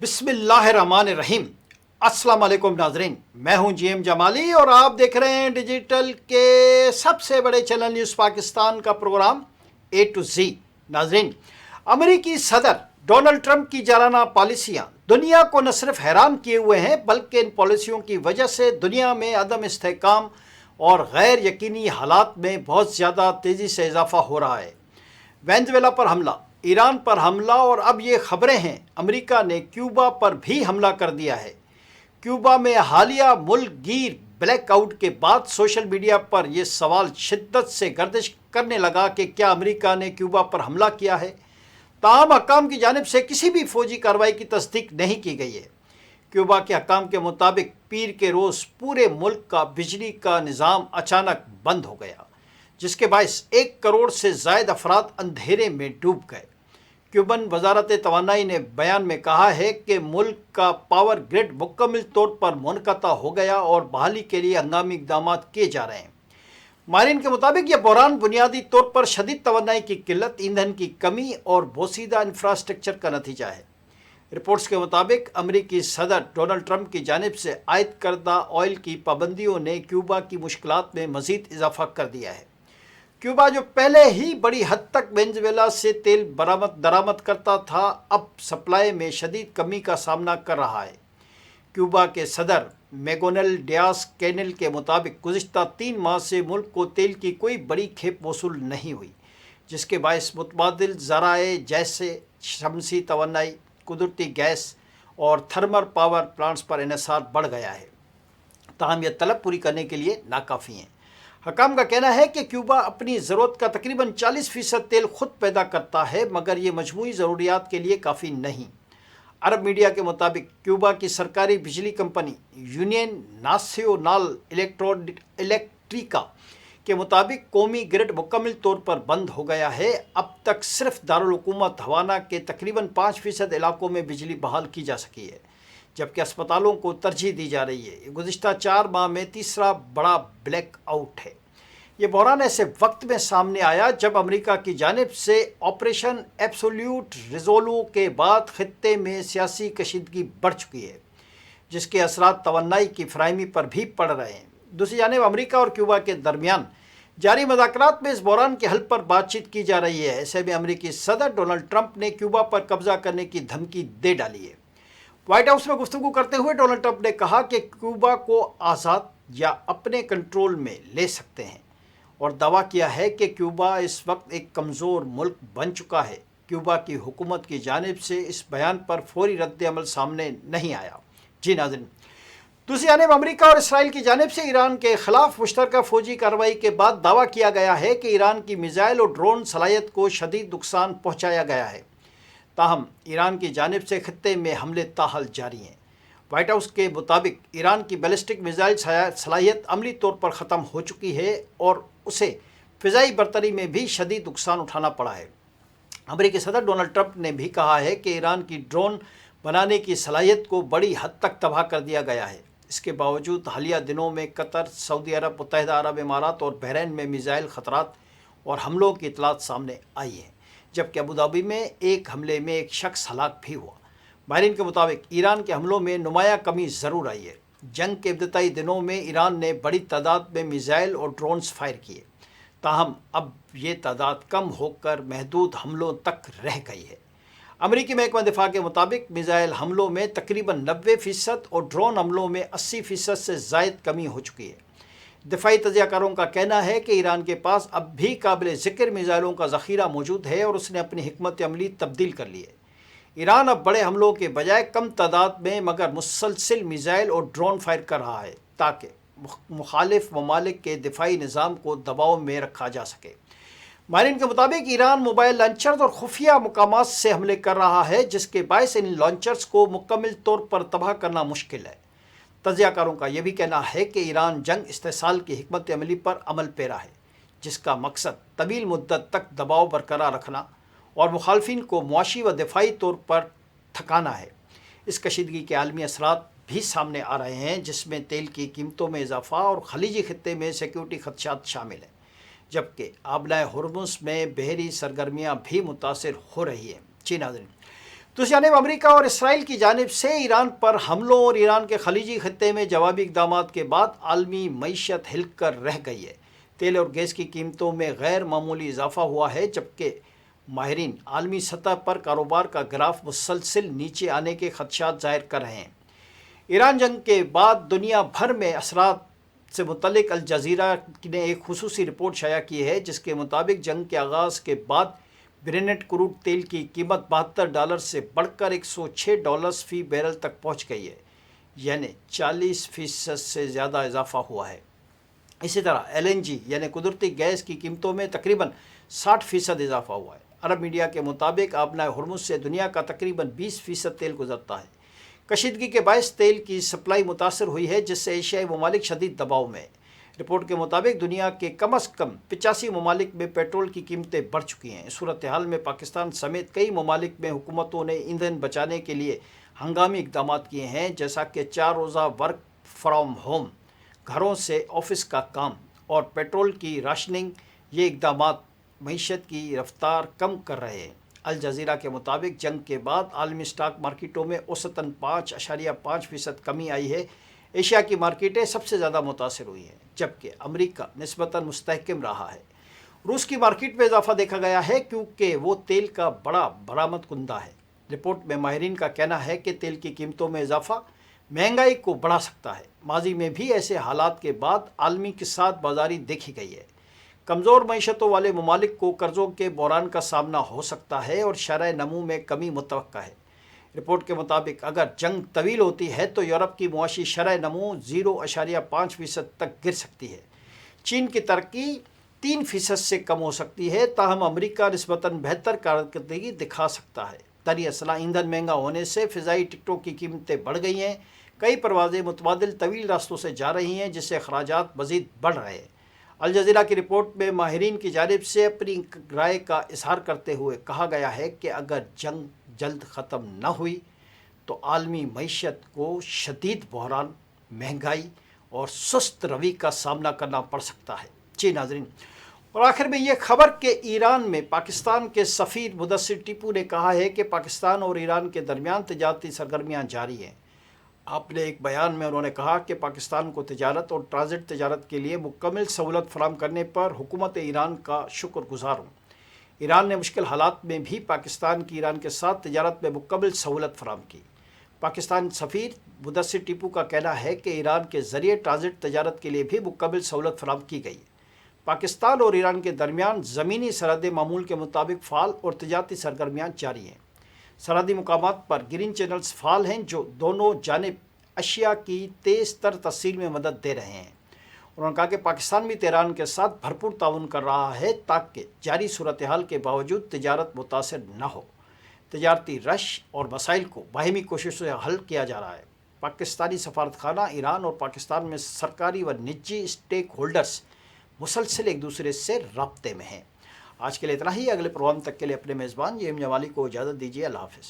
بسم اللہ الرحمن الرحیم۔ السلام علیکم ناظرین، میں ہوں جی ایم جمالی اور آپ دیکھ رہے ہیں ڈیجیٹل کے سب سے بڑے چینل نیوز پاکستان کا پروگرام اے ٹو زی۔ ناظرین، امریکی صدر ڈونلڈ ٹرمپ کی جارحانہ پالیسیاں دنیا کو نہ صرف حیران کیے ہوئے ہیں بلکہ ان پالیسیوں کی وجہ سے دنیا میں عدم استحکام اور غیر یقینی حالات میں بہت زیادہ تیزی سے اضافہ ہو رہا ہے۔ وینزویلا پر حملہ، ایران پر حملہ اور اب یہ خبریں ہیں امریکہ نے کیوبا پر بھی حملہ کر دیا ہے۔ کیوبا میں حالیہ ملک گیر بلیک آؤٹ کے بعد سوشل میڈیا پر یہ سوال شدت سے گردش کرنے لگا کہ کیا امریکہ نے کیوبا پر حملہ کیا ہے؟ تاہم حکام کی جانب سے کسی بھی فوجی کارروائی کی تصدیق نہیں کی گئی ہے۔ کیوبا کے حکام کے مطابق پیر کے روز پورے ملک کا بجلی کا نظام اچانک بند ہو گیا، جس کے باعث 1 کروڑ سے زائد افراد اندھیرے میں ڈوب گئے۔ کیوبن وزارت توانائی نے بیان میں کہا ہے کہ ملک کا پاور گرڈ مکمل طور پر منقطع ہو گیا اور بحالی کے لیے ہنگامی اقدامات کیے جا رہے ہیں۔ ماہرین کے مطابق یہ بحران بنیادی طور پر شدید توانائی کی قلت، ایندھن کی کمی اور بوسیدہ انفراسٹرکچر کا نتیجہ ہے۔ رپورٹس کے مطابق امریکی صدر ڈونلڈ ٹرمپ کی جانب سے عائد کردہ آئل کی پابندیوں نے کیوبا کی مشکلات میں مزید اضافہ کر دیا ہے۔ کیوبا جو پہلے ہی بڑی حد تک وینزویلا سے تیل درآمد کرتا تھا، اب سپلائی میں شدید کمی کا سامنا کر رہا ہے۔ کیوبا کے صدر میگونل ڈیاز کینل کے مطابق گزشتہ 3 ماہ سے ملک کو تیل کی کوئی بڑی کھیپ موصول نہیں ہوئی، جس کے باعث متبادل ذرائع جیسے شمسی توانائی، قدرتی گیس اور تھرمل پاور پلانٹس پر انحصار بڑھ گیا ہے۔ تاہم یہ طلب پوری کرنے کے لیے ناکافی ہیں۔ حکام کا کہنا ہے کہ کیوبا اپنی ضرورت کا تقریباً 40% تیل خود پیدا کرتا ہے، مگر یہ مجموعی ضروریات کے لیے کافی نہیں۔ عرب میڈیا کے مطابق کیوبا کی سرکاری بجلی کمپنی یونین ناسیونال الیکٹریکا کے مطابق قومی گرڈ مکمل طور پر بند ہو گیا ہے۔ اب تک صرف دارالحکومت ہوانا کے تقریباً 5% علاقوں میں بجلی بحال کی جا سکی ہے، جبکہ اسپتالوں کو ترجیح دی جا رہی ہے۔ یہ گزشتہ 4 ماہ میں تیسرا بڑا بلیک آؤٹ ہے۔ یہ بحران ایسے وقت میں سامنے آیا جب امریکہ کی جانب سے آپریشن ایبسولیوٹ ریزولو کے بعد خطے میں سیاسی کشیدگی بڑھ چکی ہے، جس کے اثرات توانائی کی فراہمی پر بھی پڑ رہے ہیں۔ دوسری جانب امریکہ اور کیوبا کے درمیان جاری مذاکرات میں اس بحران کے حل پر بات چیت کی جا رہی ہے۔ ایسے میں امریکی صدر ڈونلڈ ٹرمپ نے کیوبا پر قبضہ کرنے کی دھمکی دے ڈالی ہے۔ وائٹ ہاؤس میں گفتگو کرتے ہوئے ڈونلڈ ٹرمپ نے کہا کہ کیوبا کو آزاد یا اپنے کنٹرول میں لے سکتے ہیں، اور دعویٰ کیا ہے کہ کیوبا اس وقت ایک کمزور ملک بن چکا ہے۔ کیوبا کی حکومت کی جانب سے اس بیان پر فوری رد عمل سامنے نہیں آیا۔ جی ناظرین، دوسری جانب امریکہ اور اسرائیل کی جانب سے ایران کے خلاف مشترکہ فوجی کارروائی کے بعد دعویٰ کیا گیا ہے کہ ایران کی میزائل اور ڈرون صلاحیت کو شدید نقصان پہنچایا گیا ہے۔ تاہم ایران کی جانب سے خطے میں حملے تاحال جاری ہیں۔ وائٹ ہاؤس کے مطابق ایران کی بیلسٹک میزائل صلاحیت عملی طور پر ختم ہو چکی ہے اور اسے فضائی برتری میں بھی شدید نقصان اٹھانا پڑا ہے۔ امریکی صدر ڈونلڈ ٹرمپ نے بھی کہا ہے کہ ایران کی ڈرون بنانے کی صلاحیت کو بڑی حد تک تباہ کر دیا گیا ہے۔ اس کے باوجود حالیہ دنوں میں قطر، سعودی عرب، متحدہ عرب امارات اور بحرین میں میزائل خطرات اور حملوں کی اطلاعات سامنے آئی ہیں، جبکہ ابوظہبی میں ایک حملے میں ایک شخص ہلاک بھی ہوا۔ ماہرین کے مطابق ایران کے حملوں میں نمایاں کمی ضرور آئی ہے۔ جنگ کے ابتدائی دنوں میں ایران نے بڑی تعداد میں میزائل اور ڈرونز فائر کیے، تاہم اب یہ تعداد کم ہو کر محدود حملوں تک رہ گئی ہے۔ امریکی محکمہ دفاع کے مطابق میزائل حملوں میں تقریباً 90% اور ڈرون حملوں میں 80% سے زائد کمی ہو چکی ہے۔ دفاعی تجزیہ کاروں کا کہنا ہے کہ ایران کے پاس اب بھی قابل ذکر میزائلوں کا ذخیرہ موجود ہے اور اس نے اپنی حکمت عملی تبدیل کر لی ہے۔ ایران اب بڑے حملوں کے بجائے کم تعداد میں مگر مسلسل میزائل اور ڈرون فائر کر رہا ہے تاکہ مخالف ممالک کے دفاعی نظام کو دباؤ میں رکھا جا سکے۔ ماہرین کے مطابق ایران موبائل لانچرز اور خفیہ مقامات سے حملے کر رہا ہے، جس کے باعث ان لانچرز کو مکمل طور پر تباہ کرنا مشکل ہے۔ تجزیہ کاروں کا یہ بھی کہنا ہے کہ ایران جنگ استحصال کی حکمت عملی پر عمل پیرا ہے، جس کا مقصد طویل مدت تک دباؤ برقرار رکھنا اور مخالفین کو معاشی و دفاعی طور پر تھکانا ہے۔ اس کشیدگی کے عالمی اثرات بھی سامنے آ رہے ہیں، جس میں تیل کی قیمتوں میں اضافہ اور خلیجی خطے میں سیکیورٹی خدشات شامل ہیں، جبکہ آبلۂ ہرمز میں بحری سرگرمیاں بھی متاثر ہو رہی ہیں۔ جی ناظرین، دوسری جانب امریکہ اور اسرائیل کی جانب سے ایران پر حملوں اور ایران کے خلیجی خطے میں جوابی اقدامات کے بعد عالمی معیشت ہل کر رہ گئی ہے۔ تیل اور گیس کی قیمتوں میں غیر معمولی اضافہ ہوا ہے، جبکہ ماہرین عالمی سطح پر کاروبار کا گراف مسلسل نیچے آنے کے خدشات ظاہر کر رہے ہیں۔ ایران جنگ کے بعد دنیا بھر میں اثرات سے متعلق الجزیرہ نے ایک خصوصی رپورٹ شائع کی ہے، جس کے مطابق جنگ کے آغاز کے بعد برینٹ کروڈ تیل کی قیمت $72 سے بڑھ کر $106 فی بیرل تک پہنچ گئی ہے، یعنی 40% سے زیادہ اضافہ ہوا ہے۔ اسی طرح LNG یعنی قدرتی گیس کی قیمتوں میں تقریباً 60% اضافہ ہوا ہے۔ عرب میڈیا کے مطابق آبنائے ہرمز سے دنیا کا تقریباً 20% تیل گزرتا ہے۔ کشیدگی کے باعث تیل کی سپلائی متاثر ہوئی ہے، جس سے ایشیائی ممالک شدید دباؤ میں ہیں۔ رپورٹ کے مطابق دنیا کے کم از کم 85 ممالک میں پیٹرول کی قیمتیں بڑھ چکی ہیں۔ اس صورتحال میں پاکستان سمیت کئی ممالک میں حکومتوں نے ایندھن بچانے کے لیے ہنگامی اقدامات کیے ہیں، جیسا کہ 4 روزہ ورک فرام ہوم، گھروں سے آفس کا کام اور پیٹرول کی راشننگ۔ یہ اقدامات معیشت کی رفتار کم کر رہے ہیں۔ الجزیرہ کے مطابق جنگ کے بعد عالمی اسٹاک مارکیٹوں میں اوسطاً 5.5% کمی آئی ہے۔ ایشیا کی مارکیٹیں سب سے زیادہ متاثر ہوئی ہیں، جبکہ امریکہ نسبتاً مستحکم رہا ہے۔ روس کی مارکیٹ میں اضافہ دیکھا گیا ہے کیونکہ وہ تیل کا بڑا برآمد کنندہ ہے۔ رپورٹ میں ماہرین کا کہنا ہے کہ تیل کی قیمتوں میں اضافہ مہنگائی کو بڑھا سکتا ہے۔ ماضی میں بھی ایسے حالات کے بعد عالمی کے ساتھ بازاری دیکھی گئی ہے۔ کمزور معیشتوں والے ممالک کو قرضوں کے بحران کا سامنا ہو سکتا ہے اور شرح نمو میں کمی متوقع ہے۔ رپورٹ کے مطابق اگر جنگ طویل ہوتی ہے تو یورپ کی معاشی شرح نمو 0.5% تک گر سکتی ہے۔ چین کی ترقی 3% سے کم ہو سکتی ہے، تاہم امریکہ نسبتاً بہتر کارکردگی دکھا سکتا ہے۔ طری اصلاح ایندھن مہنگا ہونے سے فضائی ٹکٹوں کی قیمتیں بڑھ گئی ہیں۔ کئی پروازیں متبادل طویل راستوں سے جا رہی ہیں، جس سے اخراجات مزید بڑھ رہے ہیں۔ الجزیرہ کی رپورٹ میں ماہرین کی جانب سے اپنی رائے کا اظہار کرتے ہوئے کہا گیا ہے کہ اگر جنگ جلد ختم نہ ہوئی تو عالمی معیشت کو شدید بحران، مہنگائی اور سست روی کا سامنا کرنا پڑ سکتا ہے۔ جی ناظرین، اور آخر میں یہ خبر کہ ایران میں پاکستان کے سفیر مدثر ٹیپو نے کہا ہے کہ پاکستان اور ایران کے درمیان تجارتی سرگرمیاں جاری ہیں۔ آپ نے ایک بیان میں انہوں نے کہا کہ پاکستان کو تجارت اور ٹرانزٹ تجارت کے لیے مکمل سہولت فراہم کرنے پر حکومت ایران کا شکر گزار ہوں۔ ایران نے مشکل حالات میں بھی پاکستان کی ایران کے ساتھ تجارت میں مکمل سہولت فراہم کی۔ پاکستان سفیر مدثر ٹیپو کا کہنا ہے کہ ایران کے ذریعے ٹرانزٹ تجارت کے لیے بھی مکمل سہولت فراہم کی گئی ہے۔ پاکستان اور ایران کے درمیان زمینی سرحدیں معمول کے مطابق فعال اور تجارتی سرگرمیاں جاری ہیں۔ سرحدی مقامات پر گرین چینلز فعال ہیں جو دونوں جانب اشیاء کی تیز تر ترسیل میں مدد دے رہے ہیں۔ انہوں نے کہا کہ پاکستان بھی تہران کے ساتھ بھرپور تعاون کر رہا ہے تاکہ جاری صورتحال کے باوجود تجارت متاثر نہ ہو۔ تجارتی رش اور مسائل کو باہمی کوششوں سے حل کیا جا رہا ہے۔ پاکستانی سفارتخانہ ایران اور پاکستان میں سرکاری و نجی اسٹیک ہولڈرز مسلسل ایک دوسرے سے رابطے میں ہیں۔ آج کے لیے اتنا ہی۔ اگلے پروگرام تک کے لیے اپنے میزبان جیم جمالی کو اجازت دیجیے۔ اللہ حافظ۔